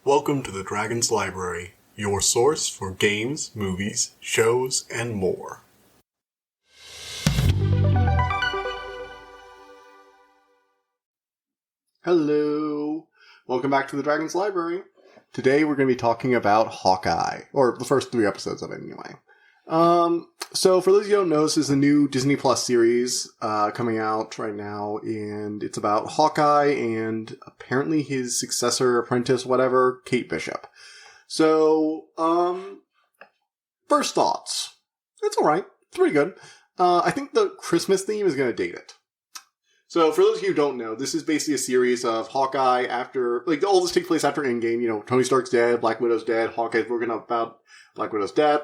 Welcome to the Dragon's Library, your source for games, movies, shows, and more. Hello! Welcome back to the Dragon's Library. Today we're going to be talking about Hawkeye, or the first 3 episodes of it anyway. So for those of you who don't know, this is a new Disney Plus series coming out right now, and it's about Hawkeye and apparently his successor, apprentice, whatever, Kate Bishop. So, first thoughts. It's alright. It's pretty good. I think the Christmas theme is going to date it. So, for those of you who don't know, this is basically a series of Hawkeye after, all this takes place after Endgame. Tony Stark's dead, Black Widow's dead, Hawkeye's working up about Black Widow's death.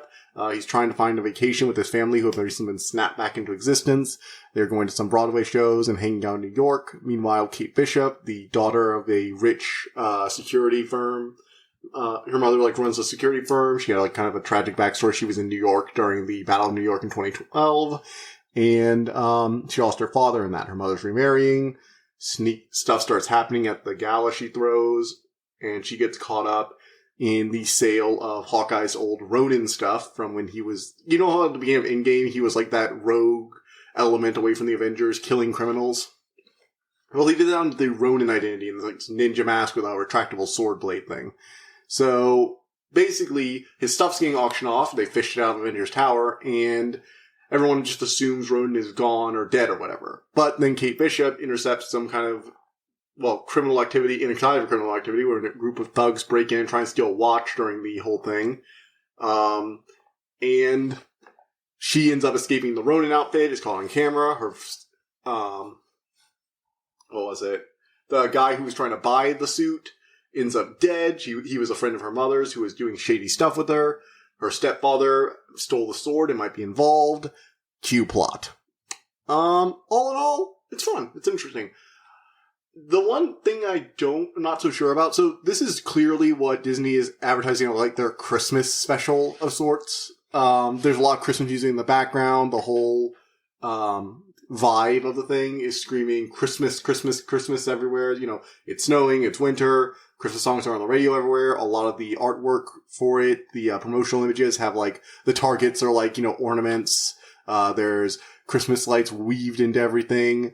He's trying to find a vacation with his family who have recently been snapped back into existence. They're going to some Broadway shows and hanging out in New York. Meanwhile, Kate Bishop, the daughter of a rich security firm, her mother runs a security firm. She had kind of a tragic backstory. She was in New York during the Battle of New York in 2012. And she lost her father in that. Her mother's remarrying. Stuff starts happening at the gala she throws. And she gets caught up in the sale of Hawkeye's old Ronin stuff from when he was... You know how at the beginning of Endgame he was like that rogue element away from the Avengers, killing criminals? Well, he did that under the Ronin identity and ninja mask with a retractable sword blade thing. So, basically, his stuff's getting auctioned off. They fished it out of Avengers Tower, and everyone just assumes Ronin is gone or dead or whatever. But then Kate Bishop intercepts some kind of, criminal activity, inside of criminal activity, where a group of thugs break in and try and steal a watch during the whole thing. And she ends up escaping the Ronin outfit, is caught on camera. Her, the guy who was trying to buy the suit ends up dead. He was a friend of her mother's who was doing shady stuff with her. Her stepfather stole the sword and might be involved. Cue plot. All in all, it's fun. It's interesting. The one thing I'm not so sure about, so this is clearly what Disney is advertising, their Christmas special of sorts. There's a lot of Christmas music in the background. The whole, vibe of the thing is screaming Christmas, Christmas, Christmas everywhere. It's snowing, it's winter. Christmas songs are on the radio everywhere. A lot of the artwork for it, the promotional images have the targets are ornaments. There's Christmas lights weaved into everything.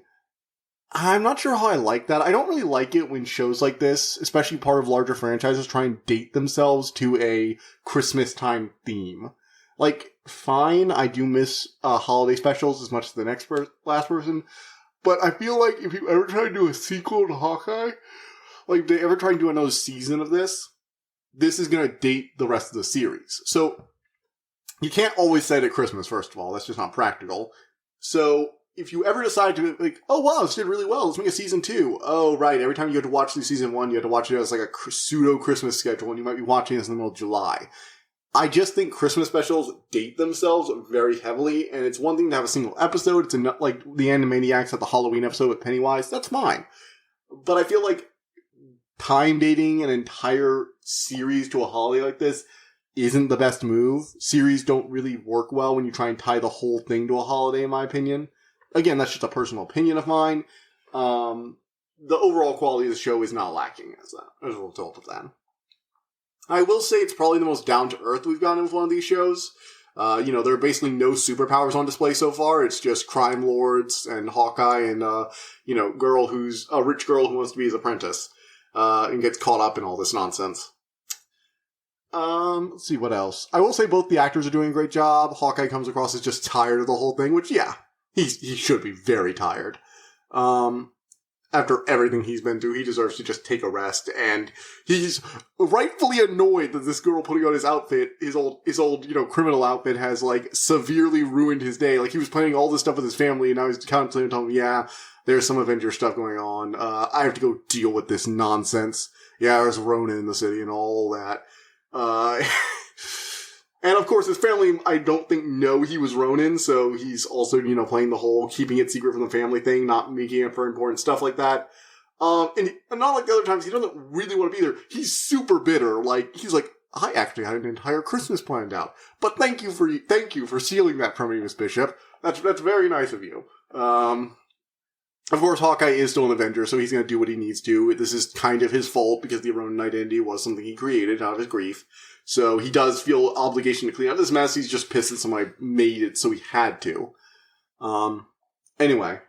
I'm not sure how I like that. I don't really like it when shows like this, especially part of larger franchises, try and date themselves to a Christmas time theme. Fine, I do miss holiday specials as much as the last person, but I feel like if you ever try to do a sequel to Hawkeye, if they ever try and do another season of this is going to date the rest of the series. So, you can't always set it at Christmas, first of all. That's just not practical. So, if you ever decide to oh wow, this did really well, let's make a season 2. Oh, right, every time you have to watch the season 1, you have to watch it as a pseudo-Christmas schedule, and you might be watching this in the middle of July. I just think Christmas specials date themselves very heavily, and it's one thing to have a single episode. It's like the Animaniacs had the Halloween episode with Pennywise. That's fine. But I feel like time dating an entire series to a holiday like this isn't the best move. Series don't really work well when you try and tie the whole thing to a holiday, in my opinion. Again, that's just a personal opinion of mine. The overall quality of the show is not lacking as a result of that. I will say it's probably the most down-to-earth we've gotten with one of these shows. There are basically no superpowers on display so far. It's just crime lords and Hawkeye and, girl who's a rich girl who wants to be his apprentice. And gets caught up in all this nonsense. Let's see what else. I will say both the actors are doing a great job. Hawkeye comes across as just tired of the whole thing, which, yeah, he should be very tired. After everything he's been through, he deserves to just take a rest, and he's rightfully annoyed that this girl putting on his outfit, his old, criminal outfit has, severely ruined his day. He was planning all this stuff with his family, and now he's constantly telling him, yeah, there's some Avengers stuff going on. I have to go deal with this nonsense. Yeah, there's Ronin in the city and all that. And of course, his family, I don't think, know he was Ronin, so he's also, playing the whole keeping it secret from the family thing, not making it for important stuff like that. And not like the other times, he doesn't really want to be there. He's super bitter. He's like, I actually had an entire Christmas planned out. But thank you for stealing that from me, Miss Bishop. That's very nice of you. Of course, Hawkeye is still an Avenger, so he's going to do what he needs to. This is kind of his fault because the Ronin identity was something he created out of his grief. So he does feel obligation to clean up this mess. He's just pissed that somebody made it, so he had to. Anyway.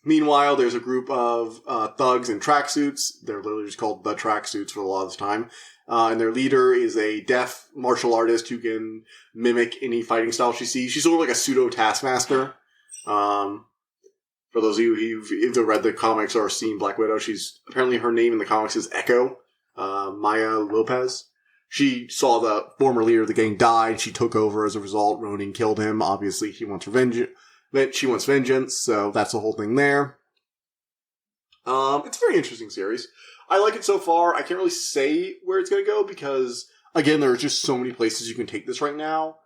Meanwhile, there's a group of thugs in tracksuits. They're literally just called the tracksuits for a lot of the time. And their leader is a deaf martial artist who can mimic any fighting style she sees. She's sort of like a pseudo-taskmaster. For those of you who've either read the comics or seen Black Widow, apparently her name in the comics is Echo, Maya Lopez. She saw the former leader of the gang die, and she took over as a result. Ronin killed him. Obviously, she wants vengeance, so that's the whole thing there. It's a very interesting series. I like it so far. I can't really say where it's going to go because, again, there are just so many places you can take this right now.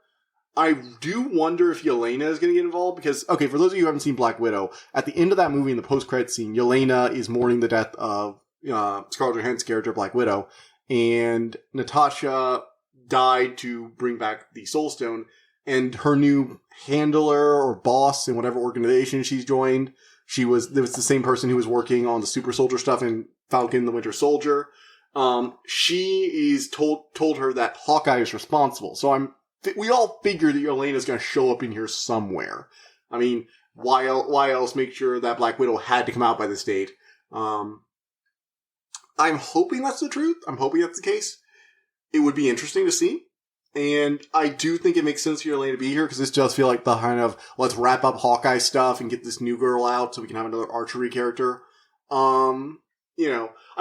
I do wonder if Yelena is going to get involved because, okay, for those of you who haven't seen Black Widow, at the end of that movie in the post-credits scene, Yelena is mourning the death of Scarlett Johansson's character, Black Widow, and Natasha died to bring back the Soul Stone, and her new handler or boss in whatever organization she's joined, it was the same person who was working on the super soldier stuff in Falcon the Winter Soldier. She is told her that Hawkeye is responsible. So we all figure that Yelena's going to show up in here somewhere. I mean, why else make sure that Black Widow had to come out by this date? I'm hoping that's the truth. I'm hoping that's the case. It would be interesting to see. And I do think it makes sense for Yelena to be here because this does feel like the kind of let's wrap up Hawkeye stuff and get this new girl out so we can have another archery character. I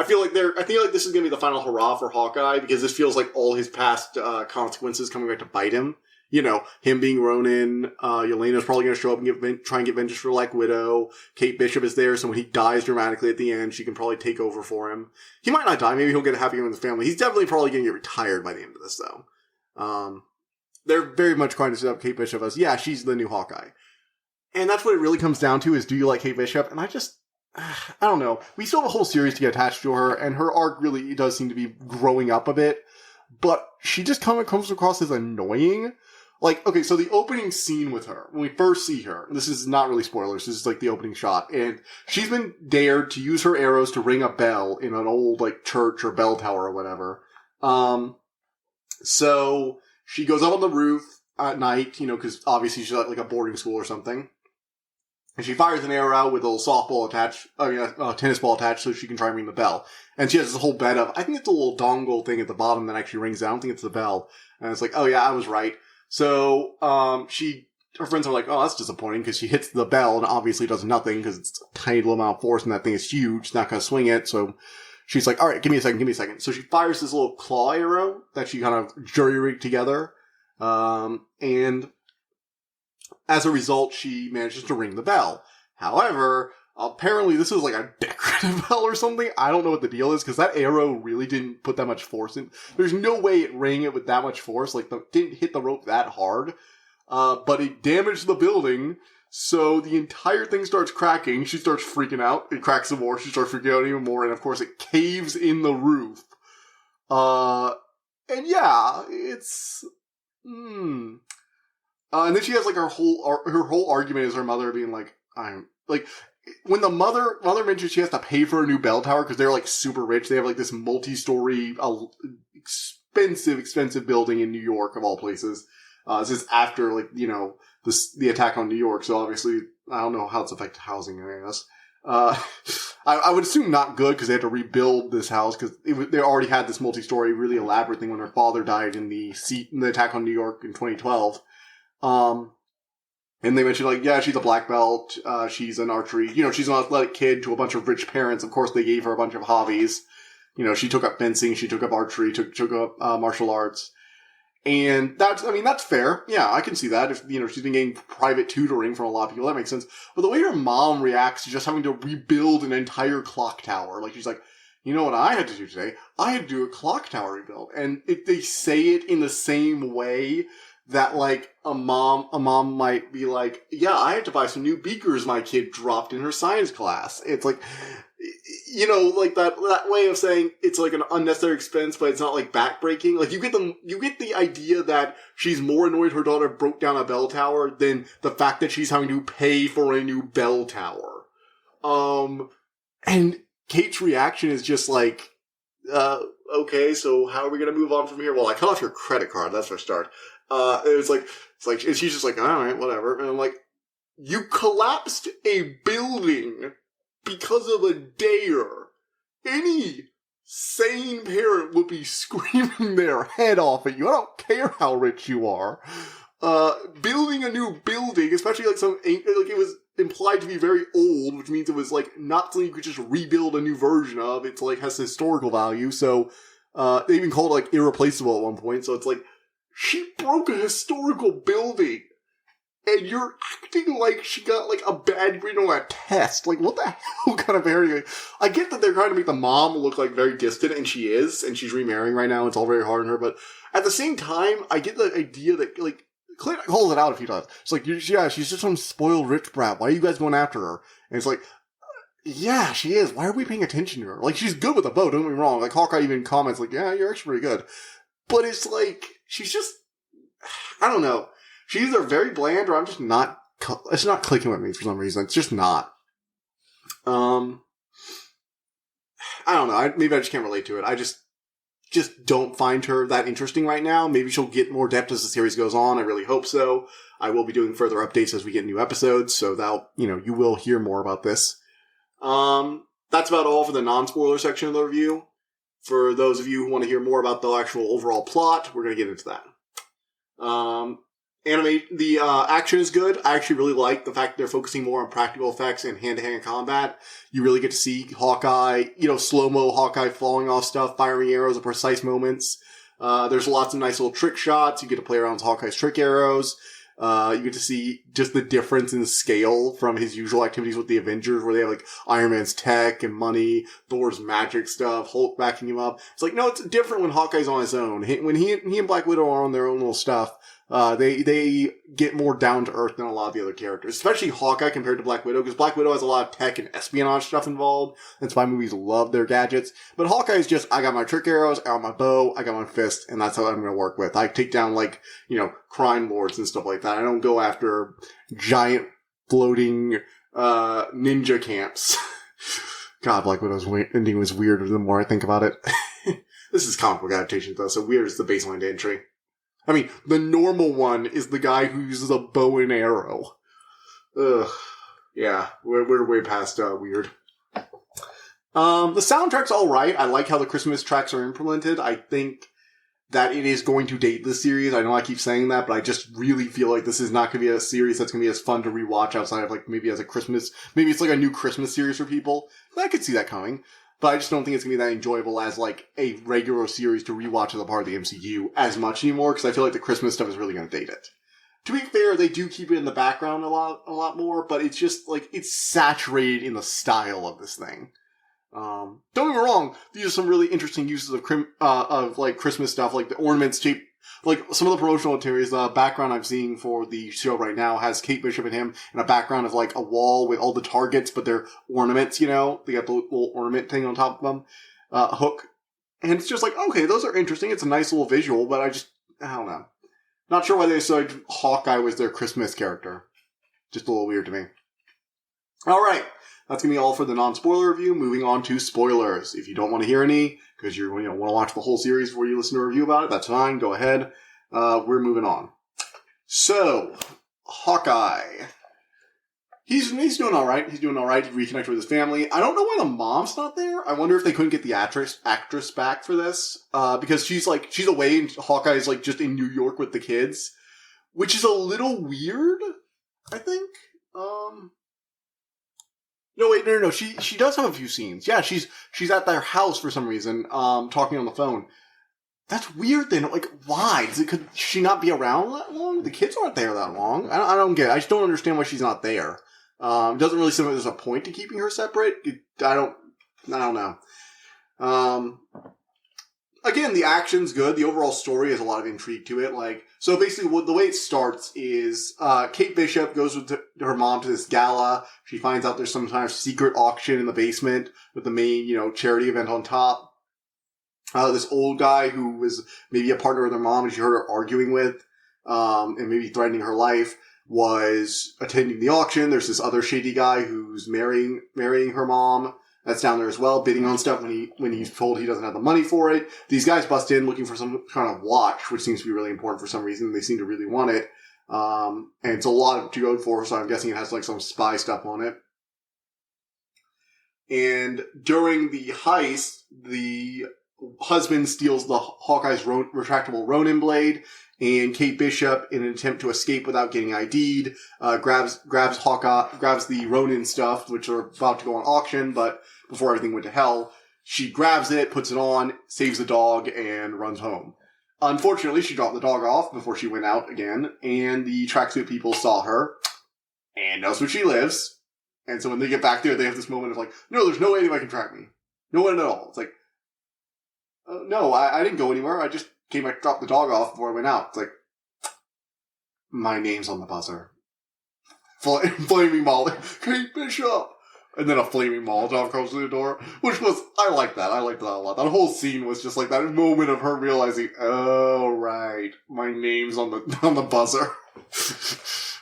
feel like this is going to be the final hurrah for Hawkeye because this feels like all his past consequences coming back to bite him. Him being Ronin, Yelena's probably going to show up and try and get vengeance for Black Widow. Kate Bishop is there, so when he dies dramatically at the end, she can probably take over for him. He might not die. Maybe he'll get a happy end with the family. He's definitely probably going to get retired by the end of this, though. They're very much trying to set up Kate Bishop as, yeah, she's the new Hawkeye. And that's what it really comes down to is, do you like Kate Bishop? And I don't know. We still have a whole series to get attached to her, and her arc really does seem to be growing up a bit. But she just comes across as annoying. Like, okay, so the opening scene with her, when we first see her, this is not really spoilers, this is like the opening shot, and she's been dared to use her arrows to ring a bell in an old, like, church or bell tower or whatever. So she goes up on the roof at night, because obviously she's at, like, a boarding school or something. And she fires an arrow out with a little softball attached, a tennis ball attached so she can try and ring the bell. And she has this whole bed of, I think it's a little dongle thing at the bottom that actually rings. I don't think it's the bell. And it's like, oh yeah, I was right. So, her friends are like, oh, that's disappointing because she hits the bell and obviously does nothing because it's a tiny little amount of force and that thing is huge. It's not going to swing it. So she's like, all right, give me a second. So she fires this little claw arrow that she kind of jury-rigged together. And as a result, she manages to ring the bell. However, apparently this is like a decorative bell or something. I don't know what the deal is because that arrow really didn't put that much force in. There's no way it rang it with that much force. Like, didn't hit the rope that hard. But it damaged the building. So the entire thing starts cracking. She starts freaking out. It cracks some more. She starts freaking out even more. And of course it caves in the roof. And yeah, it's, and then she has like her whole argument is her mother being like, when the mother mentions she has to pay for a new bell tower because they're like super rich. They have like this multi-story, expensive building in New York of all places. This is after like, the attack on New York. So obviously, I don't know how it's affected housing, I guess. I would assume not good because they had to rebuild this house because they already had this multi-story, really elaborate thing when her father died in the attack on New York in 2012. And they mentioned like, yeah, she's a black belt. She's an archery, she's an athletic kid to a bunch of rich parents. Of course, they gave her a bunch of hobbies. She took up fencing. She took up archery, took up, martial arts. And that's fair. Yeah, I can see that. If, she's been getting private tutoring from a lot of people, that makes sense. But the way her mom reacts to just having to rebuild an entire clock tower, like she's like, you know what I had to do today? I had to do a clock tower rebuild. And if they say it in the same way that like a mom might be like, yeah, I had to buy some new beakers my kid dropped in her science class. It's like, like that way of saying it's like an unnecessary expense, but it's not like backbreaking. Like you get the idea that she's more annoyed her daughter broke down a bell tower than the fact that she's having to pay for a new bell tower. And Kate's reaction is just like, okay, so how are we gonna move on from here? Well, I cut off your credit card, that's for a start. It's like, and she's just like, alright, whatever. And I'm like, you collapsed a building because of a dare. Any sane parent would be screaming their head off at you. I don't care how rich you are. Building a new building, especially like it was implied to be very old, which means it was like not something you could just rebuild a new version of. It's like has historical value. So, they even called it like irreplaceable at one point. So it's like, she broke a historical building and you're acting like she got like a bad grade on a test. Like, what the hell kind of parenting? I get that they're trying to make the mom look like very distant, and she is, and she's remarrying right now. It's all very hard on her, but at the same time, I get the idea that like, Claire calls it out a few times. It's like, yeah, she's just some spoiled rich brat. Why are you guys going after her? And it's like, yeah, she is. Why are we paying attention to her? Like, she's good with a bow, don't get me wrong. Like, Hawkeye even comments like, yeah, you're actually pretty good. But it's like, she's just, I don't know. She's either very bland or I'm just not, it's not clicking with me for some reason. It's just not. I don't know. Maybe I just can't relate to it. I just don't find her that interesting right now. Maybe she'll get more depth as the series goes on. I really hope so. I will be doing further updates as we get new episodes, so that, you will hear more about this. That's about all for the non-spoiler section of the review. For those of you who want to hear more about the actual overall plot, we're going to get into that. The action is good. I actually really like the fact that they're focusing more on practical effects and hand-to-hand combat. You really get to see Hawkeye, slow-mo Hawkeye falling off stuff, firing arrows at precise moments. There's lots of nice little trick shots. You get to play around with Hawkeye's trick arrows. You get to see just the difference in scale from his usual activities with the Avengers, where they have like Iron Man's tech and money, Thor's magic stuff, Hulk backing him up. It's like, no, it's different when Hawkeye's on his own. When he and Black Widow are on their own little stuff, they get more down to earth than a lot of the other characters, especially Hawkeye compared to Black Widow, because Black Widow has a lot of tech and espionage stuff involved. That's why movies love their gadgets. But Hawkeye is just, I got my trick arrows, I got my bow, I got my fist, and that's how I'm going to work with. I take down crime lords and stuff like that. I don't go after giant floating ninja camps. God, Black Widow's ending was weirder the more I think about it. This is comic book adaptation though, so weird is the baseline to entry. I mean, the normal one is the guy who uses a bow and arrow. Ugh. Yeah, we're way past weird. The soundtrack's alright. I like how the Christmas tracks are implemented. I think that it is going to date the series. I know I keep saying that, but I just really feel like this is not going to be a series that's going to be as fun to rewatch outside of like maybe as a Christmas, maybe it's like a new Christmas series for people. I could see that coming. But I just don't think it's going to be that enjoyable as, like, a regular series to rewatch as a part of the MCU as much anymore, because I feel like the Christmas stuff is really going to date it. To be fair, they do keep it in the background a lot more, but it's just, like, it's saturated in the style of this thing. Don't get me wrong, these are some really interesting uses of Christmas stuff, like the ornaments shaped. Like, some of the promotional materials, the background I'm seeing for the show right now has Kate Bishop and him in a background of, like, a wall with all the targets, but they're ornaments, They got the little ornament thing on top of them, hook. And it's just like, okay, those are interesting. It's a nice little visual, but I don't know. Not sure why they decided Hawkeye was their Christmas character. Just a little weird to me. Alright. That's going to be all for the non-spoiler review. Moving on to spoilers. If you don't want to hear any, because you want to watch the whole series before you listen to a review about it, that's fine. Go ahead. We're moving on. So, Hawkeye. He's doing alright. He's doing alright. He reconnected with his family. I don't know why the mom's not there. I wonder if they couldn't get the actress back for this. Because she's away and Hawkeye's like just in New York with the kids. Which is a little weird, I think. No. She does have a few scenes. Yeah, she's at their house for some reason, talking on the phone. That's weird then. Like, why? Could she not be around that long? The kids aren't there that long. I don't get it. I just don't understand why she's not there. It doesn't really seem like there's a point to keeping her separate. I don't know. Again, the action's good. The overall story has a lot of intrigue to it. So basically the way it starts is, Kate Bishop goes with her mom to this gala. She finds out there's some kind of secret auction in the basement with the main, charity event on top. This old guy who was maybe a partner with her mom and she heard her arguing with, and maybe threatening her life, was attending the auction. There's this other shady guy who's marrying her mom. That's down there as well, bidding on stuff when he's told he doesn't have the money for it. These guys bust in looking for some kind of watch, which seems to be really important for some reason. They seem to really want it. And it's a lot to go for, so I'm guessing it has like some spy stuff on it. And during the heist, the husband steals the Hawkeye's retractable Ronin blade, and Kate Bishop, in an attempt to escape without getting ID'd, grabs the Ronin stuff, which are about to go on auction, but before everything went to hell, she grabs it, puts it on, saves the dog, and runs home. Unfortunately, she dropped the dog off before she went out again, and the tracksuit people saw her, and knows where she lives. And so when they get back there, they have this moment of like, no, there's no way anybody can track me. No one at all. It's like, no, I didn't go anywhere. I just dropped the dog off before I went out. It's like, my name's on the buzzer. Flaming Molly. Kate Bishop! And then a flaming Molotov comes through the door, which was, I liked that a lot. That whole scene was just like that moment of her realizing, oh, right, my name's on the buzzer.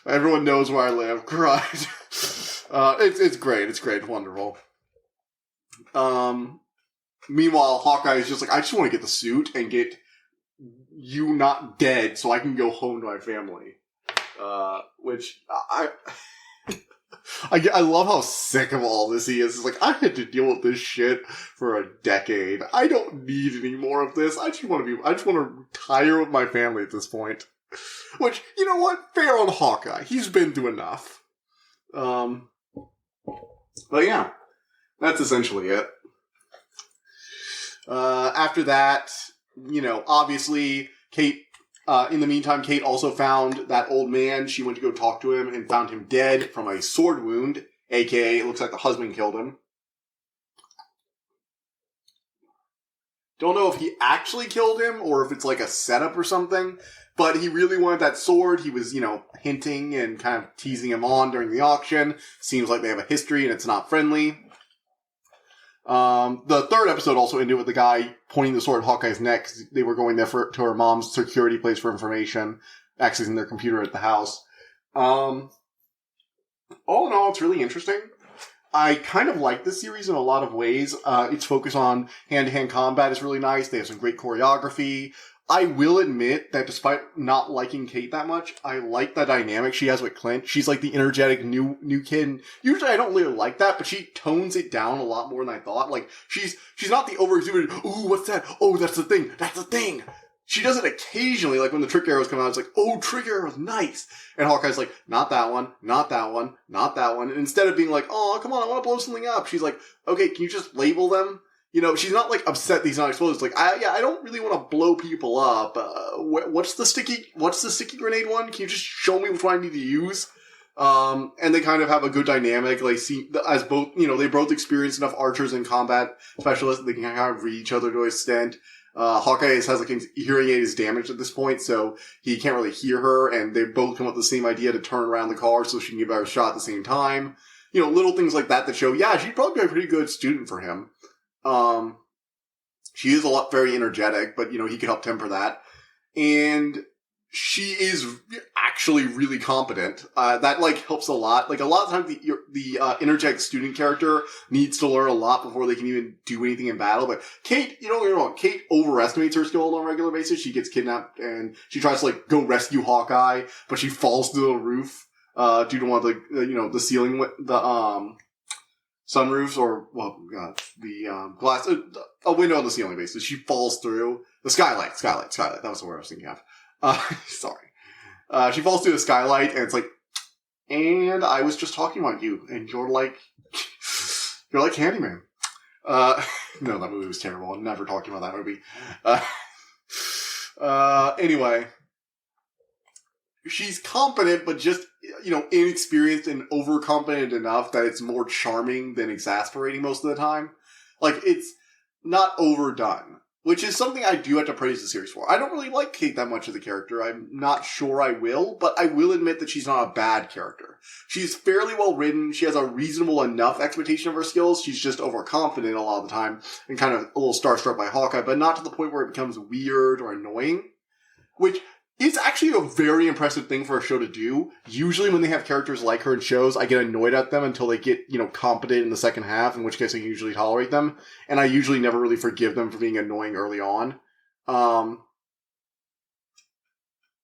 Everyone knows where I live. Right. It's great. It's great. It's wonderful. Meanwhile, Hawkeye is just like, I just want to get the suit and get you not dead so I can go home to my family. Which I love how sick of all this he is. It's like, I had to deal with this shit for a decade. I don't need any more of this. I just want to retire with my family at this point. Which, you know what? Fair on Hawkeye. He's been through enough. But yeah, that's essentially it. After that, obviously, Kate, in the meantime, Kate also found that old man. She went to go talk to him and found him dead from a sword wound, aka it looks like the husband killed him. Don't know if he actually killed him or if it's like a setup or something, but he really wanted that sword. He was, hinting and kind of teasing him on during the auction. Seems like they have a history and it's not friendly. The third episode also ended with the guy pointing the sword at Hawkeye's neck because they were going there to her mom's security place for information, accessing their computer at the house. All in all, it's really interesting. I kind of like this series in a lot of ways. Its focus on hand-to-hand combat is really nice. They have some great choreography. I will admit that despite not liking Kate that much, I like the dynamic she has with Clint. She's like the energetic new kid. Usually I don't really like that, but she tones it down a lot more than I thought. Like, she's not the over-exuberant, ooh, what's that? Oh, that's the thing. That's the thing. She does it occasionally, like when the trick arrows come out, it's like, oh, trick arrows, nice. And Hawkeye's like, not that one, not that one, not that one. And instead of being like, oh, come on, I want to blow something up, she's like, okay, can you just label them? She's not like upset these not exploded. It's like, I don't really want to blow people up. What's the sticky grenade one? Can you just show me which one I need to use? And they kind of have a good dynamic. Like, see, as both, they both experienced enough archers and combat specialists that they can kind of read each other to an extent. Hawkeye has like his hearing aid is damaged at this point, so he can't really hear her, and they both come up with the same idea to turn around the car so she can give her a shot at the same time. Little things like that show, yeah, she'd probably be a pretty good student for him. She is very energetic, but, he could help temper that. And she is actually really competent. That, helps a lot. Like, a lot of times the energetic student character needs to learn a lot before they can even do anything in battle. But Kate, don't get me wrong, Kate overestimates her skill on a regular basis. She gets kidnapped and she tries to, go rescue Hawkeye, but she falls through the roof, due to one of the, the ceiling, sunroofs or, the glass, a window on the ceiling basically. She falls through the skylight. That was the word I was thinking of. Sorry. She falls through the skylight and it's like, and I was just talking about you and you're like Candyman. No, that movie was terrible. I'm never talking about that movie. Anyway. She's competent, but just, inexperienced and overconfident enough that it's more charming than exasperating most of the time. Like, it's not overdone, which is something I do have to praise the series for. I don't really like Kate that much as a character. I'm not sure I will, but I will admit that she's not a bad character. She's fairly well written. She has a reasonable enough expectation of her skills. She's just overconfident a lot of the time and kind of a little starstruck by Hawkeye, but not to the point where it becomes weird or annoying, which It's actually a very impressive thing for a show to do. Usually when they have characters like her in shows, I get annoyed at them until they get, competent in the second half, in which case I can usually tolerate them. And I usually never really forgive them for being annoying early on. And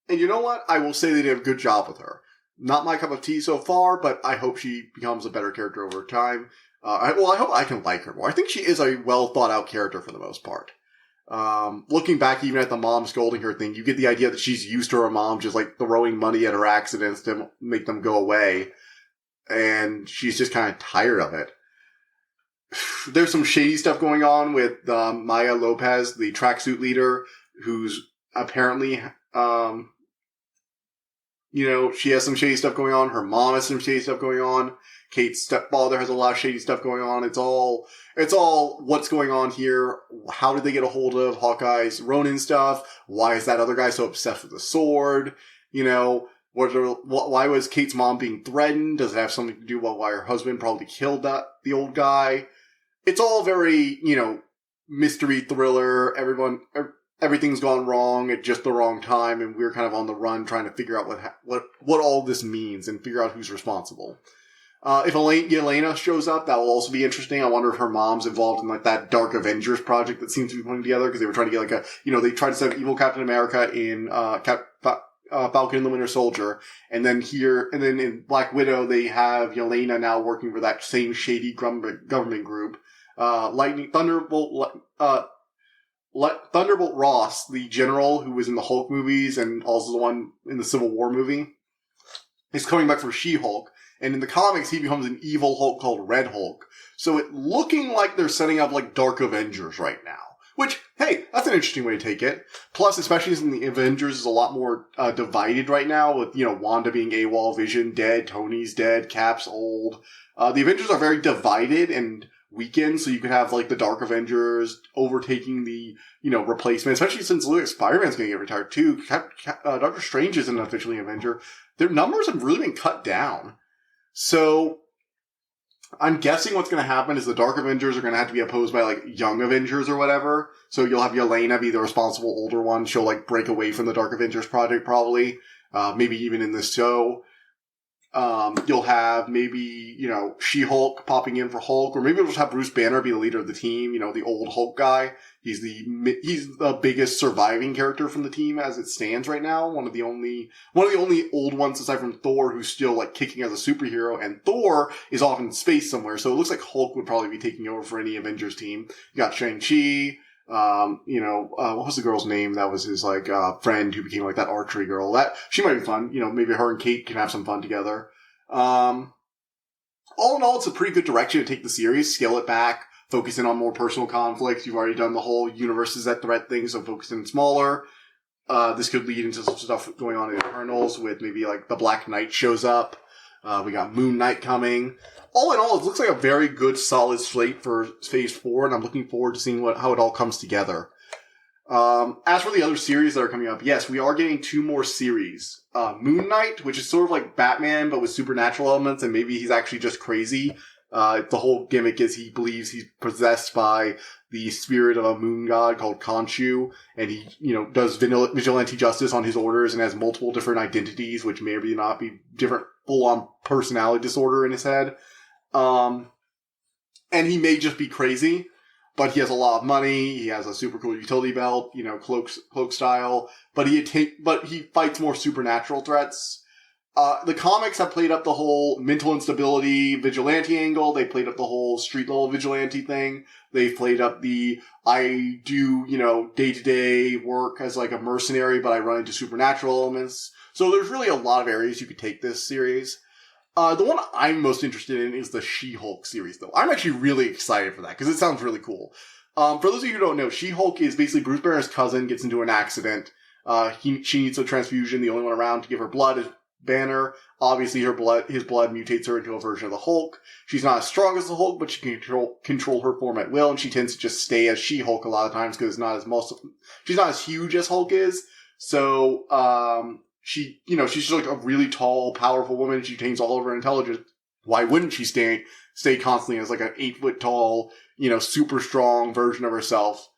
you know what? I will say they did a good job with her. Not my cup of tea so far, but I hope she becomes a better character over time. I hope I can like her more. I think she is a well thought out character for the most part. Looking back even at the mom scolding her thing, you get the idea that she's used to her mom just like throwing money at her accidents to make them go away. And she's just kind of tired of it. There's some shady stuff going on with Maya Lopez, the tracksuit leader, who's apparently, she has some shady stuff going on. Her mom has some shady stuff going on. Kate's stepfather has a lot of shady stuff going on. It's all what's going on here. How did they get a hold of Hawkeye's Ronin stuff? Why is that other guy so obsessed with the sword? Why was Kate's mom being threatened? Does it have something to do with why her husband probably killed the old guy? It's all very, mystery thriller. Everything's gone wrong at just the wrong time, and we're kind of on the run trying to figure out what all this means and figure out who's responsible. If Yelena shows up, that will also be interesting. I wonder if her mom's involved in like that Dark Avengers project that seems to be putting together, because they were trying to get they tried to set up evil Captain America in Falcon and the Winter Soldier, and then in Black Widow they have Yelena now working for that same shady government group. Thunderbolt Ross, the general who was in the Hulk movies and also the one in the Civil War movie, is coming back for She-Hulk. And in the comics, he becomes an evil Hulk called Red Hulk. So it looking like they're setting up like Dark Avengers right now. Which, hey, that's an interesting way to take it. Plus, especially since the Avengers is a lot more divided right now with, Wanda being AWOL, Vision dead, Tony's dead, Cap's old. The Avengers are very divided and weakened, so you could have like the Dark Avengers overtaking the, replacement, especially since Spider-Man's going to get retired too. Doctor Strange isn't officially an Avenger. Their numbers have really been cut down. So, I'm guessing what's going to happen is the Dark Avengers are going to have to be opposed by, like, Young Avengers or whatever. So you'll have Yelena be the responsible older one. She'll, like, break away from the Dark Avengers project, probably. Maybe even in this show. You'll have maybe, She-Hulk popping in for Hulk. Or maybe we'll just have Bruce Banner be the leader of the team. The old Hulk guy. He's the biggest surviving character from the team as it stands right now. One of the only old ones aside from Thor who's still like kicking as a superhero, and Thor is off in space somewhere. So it looks like Hulk would probably be taking over for any Avengers team. You got Shang-Chi, what was the girl's name? That was his friend who became like that archery girl. That she might be fun. Maybe her and Kate can have some fun together. All in all, it's a pretty good direction to take the series, scale it back. Focusing on more personal conflicts. You've already done the whole universe is that threat thing, so focusing smaller. This could lead into some stuff going on in Eternals with maybe like the Black Knight shows up. We got Moon Knight coming. All in all, it looks like a very good, solid slate for Phase 4, and I'm looking forward to seeing how it all comes together. As for the other series that are coming up, yes, we are getting 2 more series. Moon Knight, which is sort of like Batman, but with supernatural elements, and maybe he's actually just crazy. The whole gimmick is he believes he's possessed by the spirit of a moon god called Khonshu, and he, does vigilante justice on his orders and has multiple different identities, which may or may not be different full-on personality disorder in his head. And he may just be crazy, but he has a lot of money, he has a super cool utility belt, cloak style, but he fights more supernatural threats. The comics have played up the whole mental instability vigilante angle. They played up the whole street level vigilante thing. They've played up the, I do, day-to-day work as like a mercenary, but I run into supernatural elements. So there's really a lot of areas you could take this series. The one I'm most interested in is the She-Hulk series, though. I'm actually really excited for that, because it sounds really cool. For those of you who don't know, She-Hulk is basically Bruce Banner's cousin, gets into an accident. She needs a transfusion. The only one around to give her blood is Banner. Obviously, his blood mutates her into a version of the Hulk. She's not as strong as the Hulk, but she can control her form at will, and she tends to just stay as She-Hulk a lot of times because she's not as huge as Hulk is. So, she's just like a really tall, powerful woman. She retains all of her intelligence. Why wouldn't she stay constantly as like an 8 foot tall, super strong version of herself?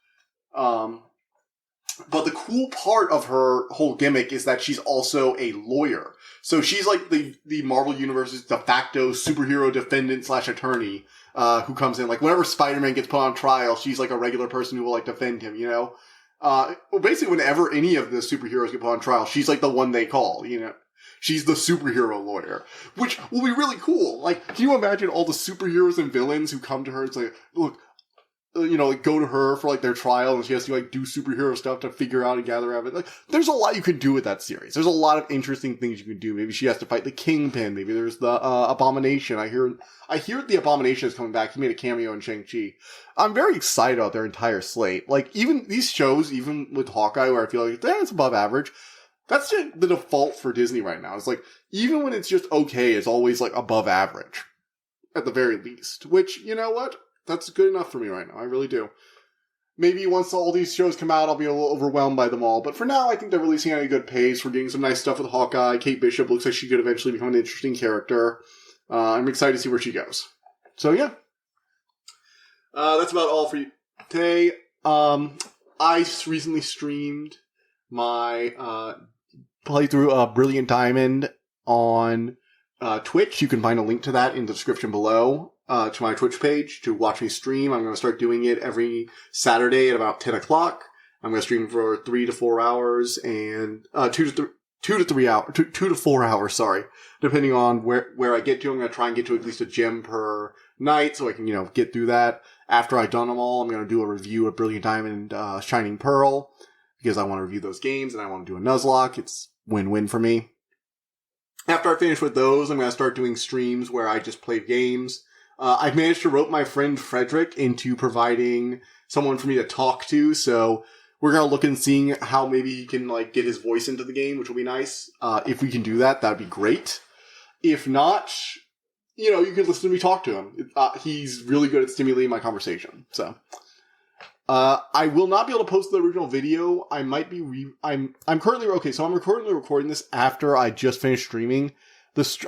But the cool part of her whole gimmick is that she's also a lawyer. So she's like the Marvel Universe's de facto superhero defendant / attorney, who comes in. Like, whenever Spider-Man gets put on trial, she's like a regular person who will like defend him, you know? Well, basically whenever any of the superheroes get put on trial, she's like the one they call, you know? She's the superhero lawyer, which will be really cool. Like, can you imagine all the superheroes and villains who come to her and say, look, you know, like, go to her for, like, their trial, and she has to, like, do superhero stuff to figure out and gather evidence. Like, there's a lot you can do with that series. There's a lot of interesting things you can do. Maybe she has to fight the Kingpin. Maybe there's the, Abomination. I hear the Abomination is coming back. He made a cameo in Shang-Chi. I'm very excited about their entire slate. Like, even these shows, even with Hawkeye, where I feel like, it's above average, that's just the default for Disney right now. It's like, even when it's just okay, it's always, like, above average. At the very least. Which, you know what? That's good enough for me right now. I really do. Maybe once all these shows come out, I'll be a little overwhelmed by them all. But for now, I think they're releasing at a good pace. We're getting some nice stuff with Hawkeye. Kate Bishop looks like she could eventually become an interesting character. I'm excited to see where she goes. So, yeah. That's about all for you today. I recently streamed my playthrough of Brilliant Diamond on Twitch. You can find a link to that in the description below. To my Twitch page to watch me stream. I'm going to start doing it every Saturday at about 10 o'clock. I'm going to stream for 3 to 4 hours and 2 to 4 hours, sorry, depending on where I get to. I'm going to try and get to at least a gem per night so I can, you know, get through that. After I've done them all, I'm going to do a review of Brilliant Diamond and Shining Pearl because I want to review those games and I want to do a Nuzlocke. It's win-win for me. After I finish with those, I'm going to start doing streams where I just play games. I've managed to rope my friend Frederick into providing someone for me to talk to, so we're going to look and seeing how maybe he can, like, get his voice into the game, which will be nice. If we can do that, that'd be great. If not, you know, you can listen to me talk to him. He's really good at stimulating my conversation, so. I will not be able to post the original video. I might be I'm currently recording this after I just finished streaming.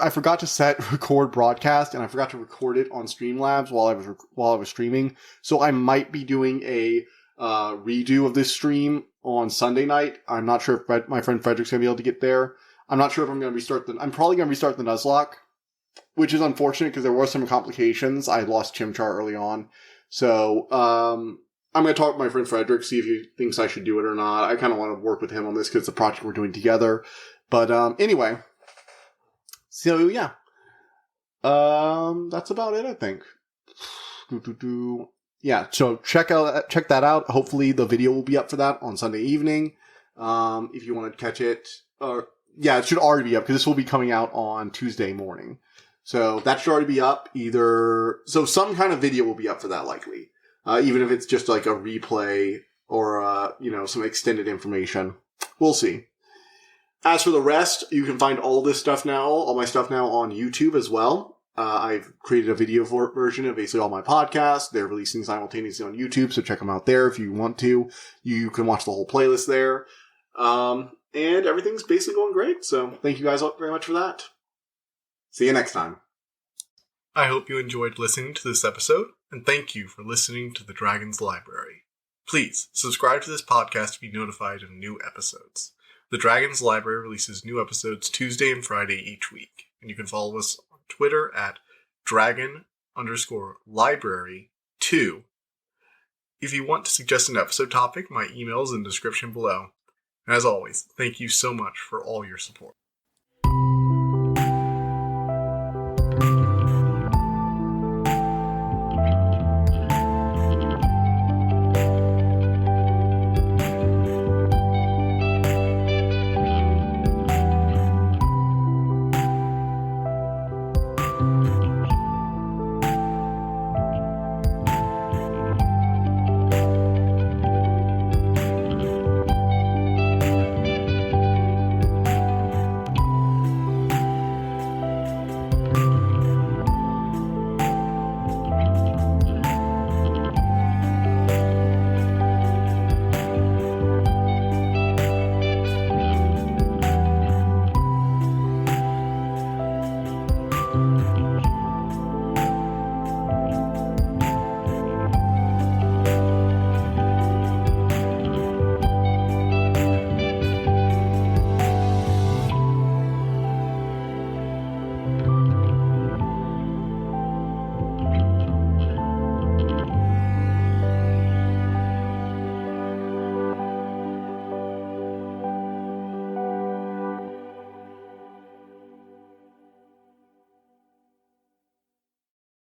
I forgot to set record broadcast, and I forgot to record it on Streamlabs while I was streaming. So I might be doing a redo of this stream on Sunday night. I'm not sure if my friend Frederick's going to be able to get there. I'm not sure if I'm going to restart I'm probably going to restart the Nuzlocke, which is unfortunate because there were some complications. I lost Chimchar early on. So, I'm going to talk to my friend Frederick, see if he thinks I should do it or not. I kind of want to work with him on this because it's a project we're doing together. But, anyway. So, yeah. That's about it, I think. Yeah, so check that out. Hopefully the video will be up for that on Sunday evening. If you want to catch it. It should already be up because this will be coming out on Tuesday morning. So that should already be up so some kind of video will be up for that likely. Even if it's just like a replay or, some extended information. We'll see. As for the rest, you can find all my stuff now on YouTube as well. I've created a video version of basically all my podcasts. They're releasing simultaneously on YouTube, so check them out there if you want to. You can watch the whole playlist there. And everything's basically going great, so thank you guys all very much for that. See you next time. I hope you enjoyed listening to this episode, and thank you for listening to the Dragon's Library. Please subscribe to this podcast to be notified of new episodes. The Dragon's Library releases new episodes Tuesday and Friday each week, and you can follow us on Twitter at dragon_library2. If you want to suggest an episode topic, my email is in the description below. And as always, thank you so much for all your support.